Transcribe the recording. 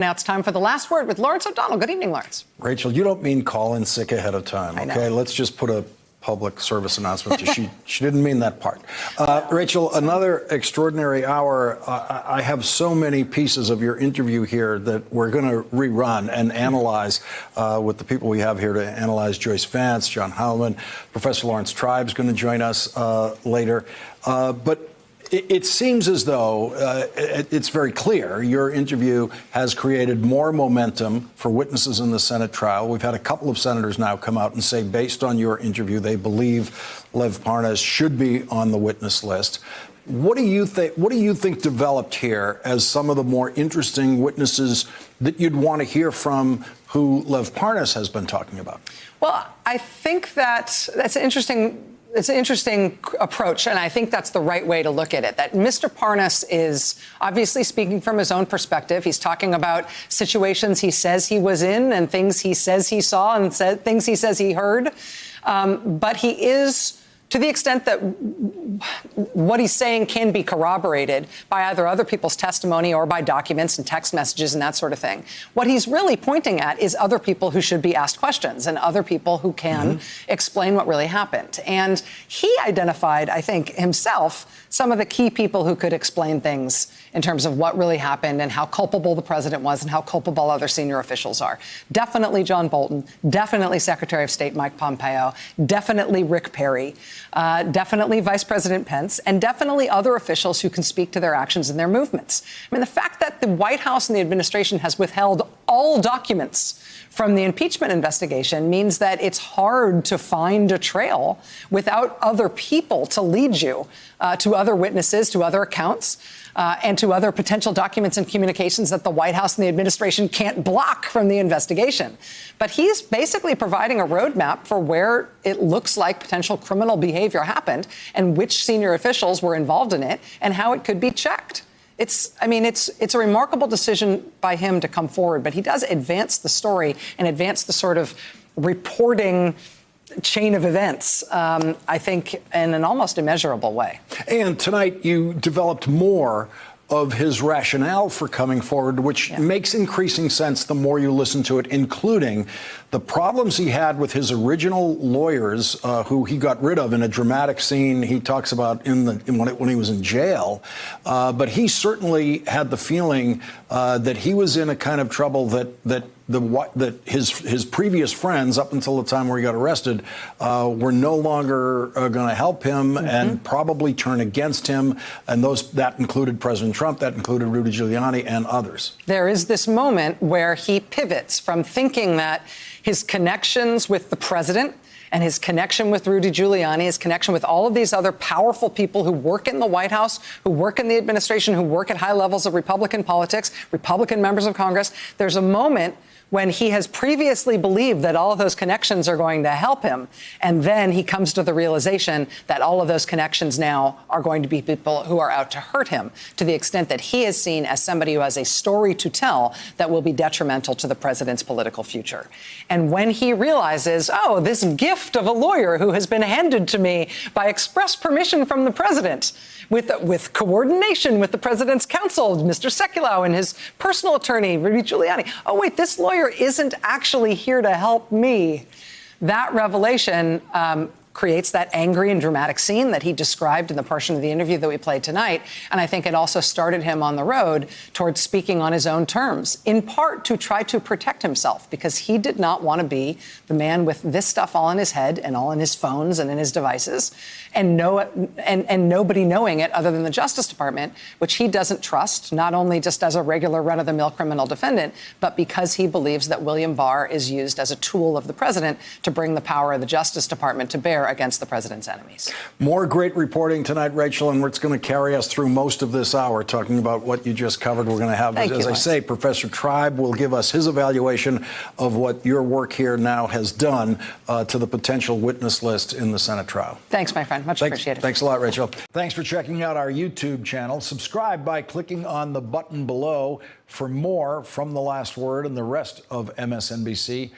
Now it's time for the last word with Lawrence O'Donnell. Good evening, Lawrence. Rachel, you don't mean call in sick ahead of time, okay? Let's just put a public service announcement. She didn't mean that part. Rachel, another extraordinary hour. I have so many pieces of your interview here that we're going to rerun and analyze with the people we have here to analyze: Joyce Vance, John Heilemann, Professor Lawrence Tribe is going to join us later. But it seems as though it's very clear your interview has created more momentum for witnesses in the Senate trial. We've had a couple of senators now come out and say, based on your interview, they believe Lev Parnas should be on the witness list. What do you think developed here as some of the more interesting witnesses that you'd want to hear from who Lev Parnas has been talking about? Well, I think that's an interesting approach, and I think that's the right way to look at it, that Mr. Parnas is obviously speaking from his own perspective. He's talking about situations he says he was in and things he says he saw and things he says he heard. But he is, to the extent that what he's saying can be corroborated by either other people's testimony or by documents and text messages and that sort of thing. What he's really pointing at is other people who should be asked questions and other people who can explain what really happened. And he identified, I think, himself, some of the key people who could explain things in terms of what really happened and how culpable the president was and how culpable other senior officials are. Definitely John Bolton, definitely Secretary of State Mike Pompeo, definitely Rick Perry, definitely Vice President Pence, and definitely other officials who can speak to their actions and their movements. I mean, the fact that the White House and the administration has withheld all documents from the impeachment investigation means that it's hard to find a trail without other people to lead you to other witnesses, to other accounts, and to other potential documents and communications that the White House and the administration can't block from the investigation. But he's basically providing a roadmap for where it looks like potential criminal behavior happened and which senior officials were involved in it and how it could be checked. It's a remarkable decision by him to come forward, but he does advance the story and advance the sort of reporting chain of events, I think, in an almost immeasurable way. And tonight you developed more of his rationale for coming forward, which makes increasing sense the more you listen to it, including the problems he had with his original lawyers, who he got rid of in a dramatic scene he talks about when he was in jail. But he certainly had the feeling that he was in a kind of trouble that his previous friends, up until the time where he got arrested, were no longer going to help him and probably turn against him. And that included President Trump, that included Rudy Giuliani and others. There is this moment where he pivots from thinking that his connections with the president and his connection with Rudy Giuliani, his connection with all of these other powerful people who work in the White House, who work in the administration, who work at high levels of Republican politics, Republican members of Congress. There's a moment when he has previously believed that all of those connections are going to help him. And then he comes to the realization that all of those connections now are going to be people who are out to hurt him, to the extent that he is seen as somebody who has a story to tell that will be detrimental to the president's political future. And when he realizes, oh, this gift of a lawyer who has been handed to me by express permission from the president, with coordination with the president's counsel, Mr. Sekulow, and his personal attorney, Rudy Giuliani. Oh, wait, this lawyer isn't actually here to help me. That revelation creates that angry and dramatic scene that he described in the portion of the interview that we played tonight. And I think it also started him on the road towards speaking on his own terms, in part to try to protect himself, because he did not want to be the man with this stuff all in his head and all in his phones and in his devices and nobody knowing it other than the Justice Department, which he doesn't trust, not only just as a regular run-of-the-mill criminal defendant, but because he believes that William Barr is used as a tool of the president to bring the power of the Justice Department to bear against the president's enemies. More great reporting tonight, Rachel, and it's going to carry us through most of this hour talking about what you just covered. We're going to have, as I say, Professor Tribe will give us his evaluation of what your work here now has done to the potential witness list in the Senate trial. Thanks, my friend. Much appreciated. Thanks a lot, Rachel. Thanks for checking out our YouTube channel. Subscribe by clicking on the button below for more from The Last Word and the rest of MSNBC.